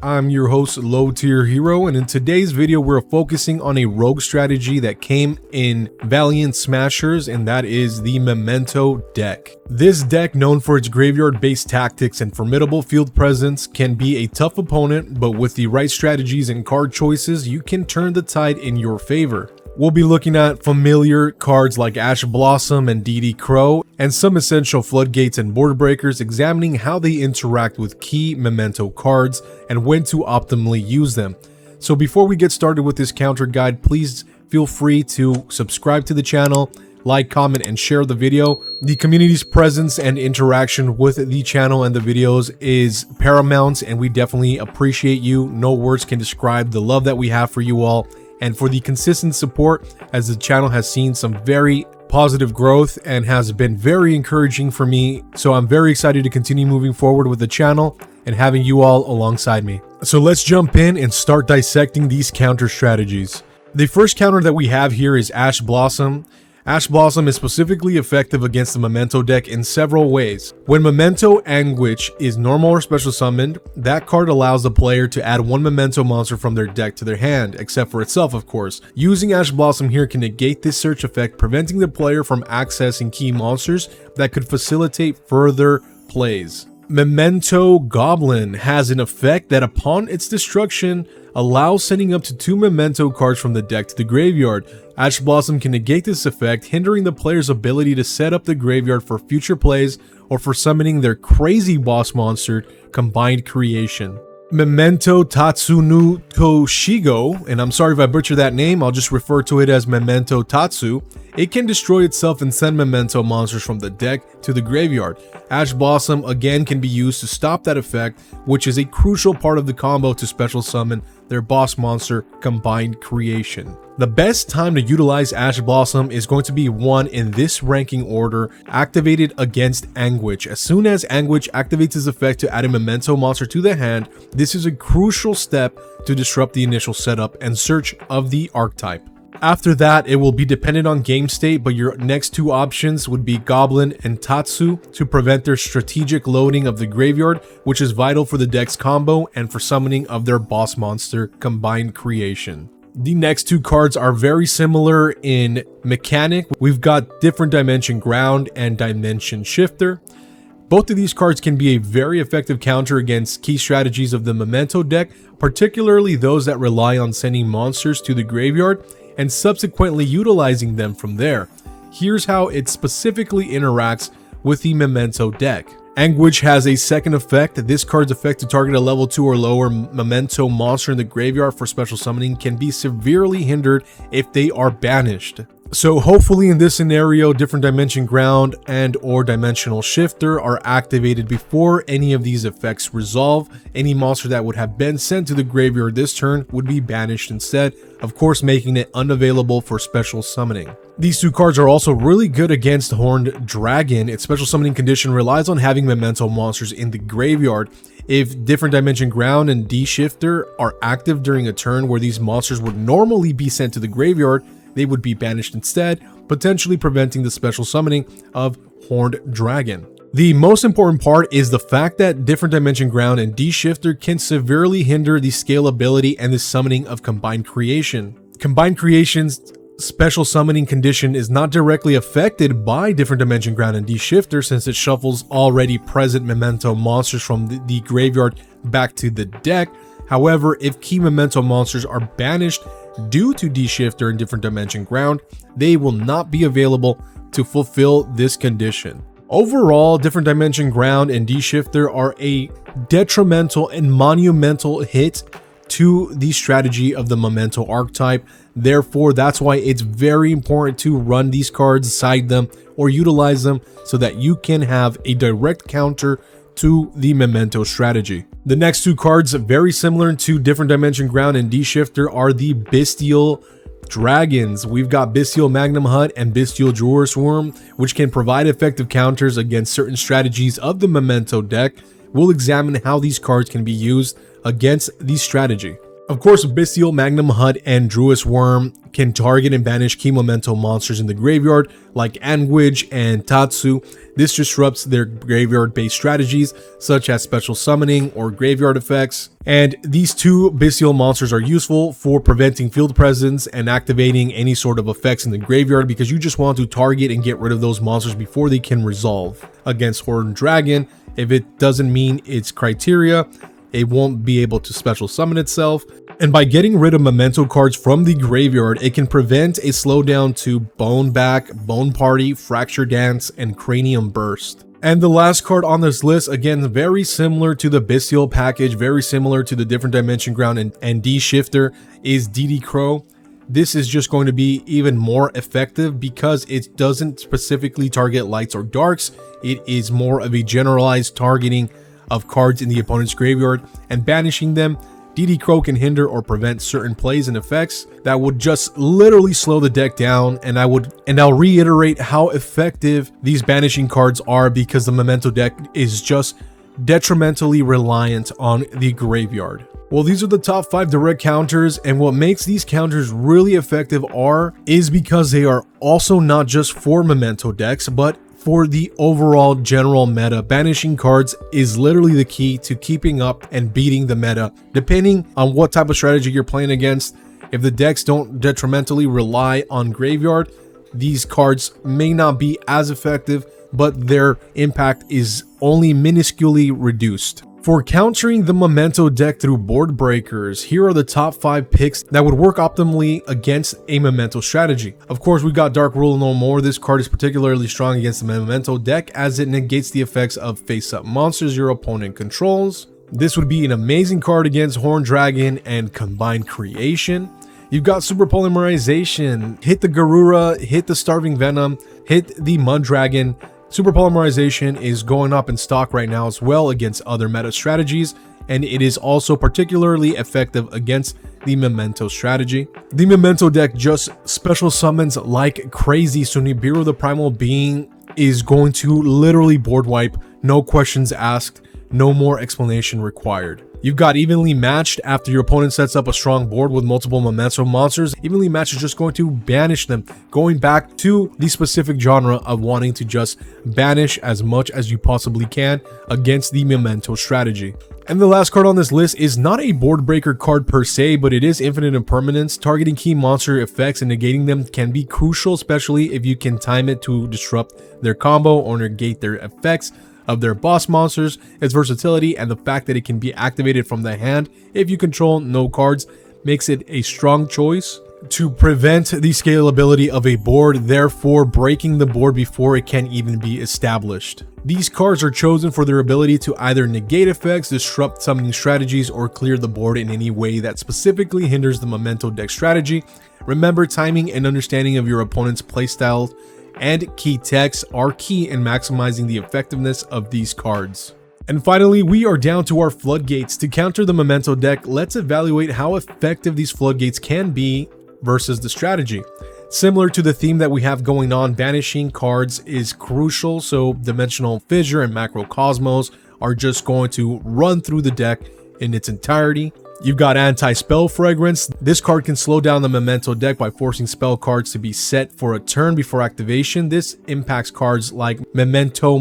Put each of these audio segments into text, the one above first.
I'm your host, LowTierHero, and in today's video we're focusing on a rogue strategy that came in Valiant Smashers, and that is the Memento deck. This deck, known for its graveyard-based tactics and formidable field presence, can be a tough opponent, but with the right strategies and card choices, you can turn the tide in your favor. We'll be looking at familiar cards like Ash Blossom and DD Crow, and some essential floodgates and board breakers, examining how they interact with key Memento cards and when to optimally use them. So before we get started with this counter guide, please feel free to subscribe to the channel, like, comment, and share the video. The community's presence and interaction with the channel and the videos is paramount, and we definitely appreciate you. No words can describe the love that we have for you all, and for the consistent support, as the channel has seen some very positive growth and has been very encouraging for me. So I'm very excited to continue moving forward with the channel and having you all alongside me. So let's jump in and start dissecting these counter strategies. The first counter that we have here is Ash Blossom. Ash Blossom is specifically effective against the Memento deck in several ways. When Memento Anguish is normal or special summoned, that card allows the player to add one Memento monster from their deck to their hand, except for itself, of course. Using Ash Blossom here can negate this search effect, preventing the player from accessing key monsters that could facilitate further plays. Memento Goblin has an effect that upon its destruction allows sending up to 2 Memento cards from the deck to the graveyard. Ash Blossom can negate this effect, hindering the player's ability to set up the graveyard for future plays or for summoning their crazy boss monster, Combined Creation. Memento Tatsunu Toshigo, and I'm sorry if I butcher that name, I'll just refer to it as Memento Tatsu. It can destroy itself and send Memento monsters from the deck to the graveyard. Ash Blossom again can be used to stop that effect, which is a crucial part of the combo to special summon their boss monster, Combined Creation. The best time to utilize Ash Blossom is going to be one in this ranking order, activated against Anguish. As soon as Anguish activates his effect to add a Memento monster to the hand, this is a crucial step to disrupt the initial setup and search of the archetype. After that, it will be dependent on game state, but your next 2 options would be Goblin and Tatsu to prevent their strategic loading of the graveyard, which is vital for the deck's combo and for summoning of their boss monster, Combined Creation. The next 2 cards are very similar in mechanic. We've got Different Dimension Ground and Dimension Shifter. Both of these cards can be a very effective counter against key strategies of the Memento deck, particularly those that rely on sending monsters to the graveyard and subsequently utilizing them from there. Here's how it specifically interacts with the Memento deck. Anguish has a second effect. This card's effect to target a level 2 or lower Memento monster in the graveyard for special summoning can be severely hindered if they are banished. So hopefully in this scenario, Different Dimension Ground and or Dimensional Shifter are activated before any of these effects resolve. Any monster that would have been sent to the graveyard this turn would be banished instead, of course making it unavailable for special summoning. These 2 cards are also really good against Horned Dragon. Its special summoning condition relies on having Memento monsters in the graveyard. If Different Dimension Ground and D-Shifter are active during a turn where these monsters would normally be sent to the graveyard, they would be banished instead, potentially preventing the special summoning of Horned Dragon. The most important part is the fact that Different Dimension Ground and D-Shifter can severely hinder the scalability and the summoning of Combined Creation. Combined Creation's special summoning condition is not directly affected by Different Dimension Ground and D-Shifter, since it shuffles already present Memento monsters from the graveyard back to the deck. However, if key Memento monsters are banished due to D-Shifter and Different Dimension Ground, they will not be available to fulfill this condition. Overall, Different Dimension Ground and D-Shifter are a detrimental and monumental hit to the strategy of the Memento archetype. Therefore, that's why it's very important to run these cards, side them, or utilize them so that you can have a direct counter to the Memento strategy. The next 2 cards, very similar to Different Dimension Ground and D-Shifter, are the Bestial Dragons. We've got Bestial Magnum Hunt and Bestial Drawer Swarm, which can provide effective counters against certain strategies of the Memento deck. We'll examine how these cards can be used against the strategy. Of course, Bestial, Magnum Hut, and Druis Worm can target and banish key Memento monsters in the graveyard like Anguage and Tatsu. This disrupts their graveyard-based strategies such as special summoning or graveyard effects. And these two Bestial monsters are useful for preventing field presence and activating any sort of effects in the graveyard because you just want to target and get rid of those monsters before they can resolve. Against Horned Dragon, if it doesn't meet its criteria, it won't be able to special summon itself. And by getting rid of Memento cards from the graveyard, it can prevent a slowdown to Bone Back, Bone Party, Fracture Dance, and Cranium Burst. And the last card on this list, again, very similar to the Bestial package, very similar to the Different Dimension Ground and D-Shifter, is DD Crow. This is just going to be even more effective because it doesn't specifically target lights or darks. It is more of a generalized targeting of cards in the opponent's graveyard and banishing them. DD Crow can hinder or prevent certain plays and effects that would just literally slow the deck down, and I'll reiterate how effective these banishing cards are because the Memento deck is just detrimentally reliant on the graveyard. Well, these are the top 5 direct counters, and what makes these counters really effective is because they are also not just for Memento decks, but for the overall general meta. Banishing cards is literally the key to keeping up and beating the meta. Depending on what type of strategy you're playing against, if the decks don't detrimentally rely on graveyard, these cards may not be as effective, but their impact is only minusculely reduced. For countering the Memento deck through board breakers, here are the top 5 picks that would work optimally against a Memento strategy. Of course, we got Dark Rule No More. This card is particularly strong against the Memento deck as it negates the effects of face-up monsters your opponent controls. This would be an amazing card against Horned Dragon and Combined Creation. You've got Super Polymerization. Hit the Garura, hit the Starving Venom, hit the Mud Dragon. Super Polymerization is going up in stock right now as well against other meta strategies, and it is also particularly effective against the Memento strategy. The Memento deck just special summons like crazy, so Nibiru the Primal Being is going to literally board wipe, no questions asked, no more explanation required. You've got Evenly Matched. After your opponent sets up a strong board with multiple Memento monsters, Evenly Matched is just going to banish them, going back to the specific genre of wanting to just banish as much as you possibly can against the Memento strategy. And the last card on this list is not a board breaker card per se, but it is Infinite Impermanence. Targeting key monster effects and negating them can be crucial, especially if you can time it to disrupt their combo or negate their effects of their boss monsters. Its versatility and the fact that it can be activated from the hand if you control no cards makes it a strong choice to prevent the scalability of a board, therefore breaking the board before it can even be established. These cards are chosen for their ability to either negate effects, disrupt summoning strategies, or clear the board in any way that specifically hinders the Memento deck strategy. Remember, timing and understanding of your opponent's playstyle and key techs are key in maximizing the effectiveness of these cards. And finally, we are down to our floodgates. To counter the Memento deck, let's evaluate how effective these floodgates can be versus the strategy. Similar to the theme that we have going on, banishing cards is crucial, so Dimensional Fissure and Macrocosmos are just going to run through the deck in its entirety. You've got Anti-Spell Fragrance. This card can slow down the Memento deck by forcing spell cards to be set for a turn before activation. This impacts cards like Memento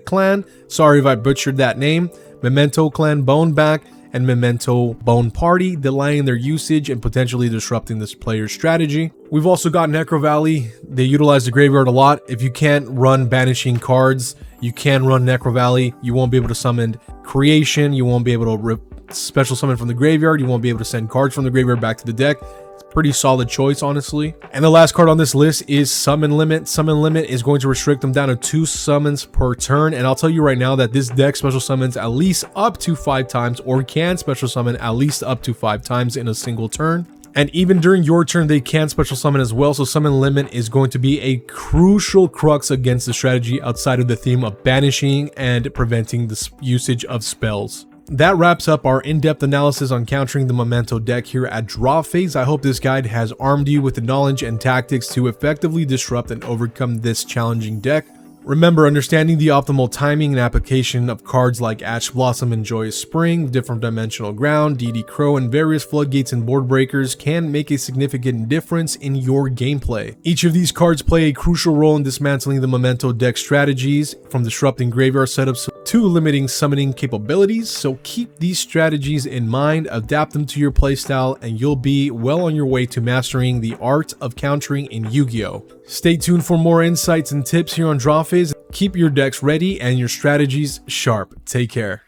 Clan, sorry if I butchered that name, Memento Clan Boneback, and Memento Bone Party, delaying their usage and potentially disrupting this player's strategy. We've also got Necro Valley. They utilize the graveyard a lot. If you can't run banishing cards, you can run Necro Valley. You won't be able to summon Creation. You won't be able to special summon from the graveyard. You won't be able to send cards from the graveyard back to the deck. It's a pretty solid choice, honestly. And the last card on this list is Summon Limit. Summon Limit is going to restrict them down to 2 summons per turn, and I'll tell you right now that this deck special summons at least up to 5 times, or can special summon at least up to 5 times in a single turn. And even during your turn, they can special summon as well. So Summon Limit is going to be a crucial crux against the strategy outside of the theme of banishing and preventing the usage of spells. That wraps up our in-depth analysis on countering the Memento deck here at Draw Phase. I hope this guide has armed you with the knowledge and tactics to effectively disrupt and overcome this challenging deck. Remember, understanding the optimal timing and application of cards like Ash Blossom and Joyous Spring, Different Dimensional Ground, DD Crow, and various floodgates and board breakers can make a significant difference in your gameplay. Each of these cards play a crucial role in dismantling the Memento deck strategies, from disrupting graveyard setups to limiting summoning capabilities, so keep these strategies in mind, adapt them to your playstyle, and you'll be well on your way to mastering the art of countering in Yu-Gi-Oh! Stay tuned for more insights and tips here on DrawFizz. Keep your decks ready and your strategies sharp. Take care.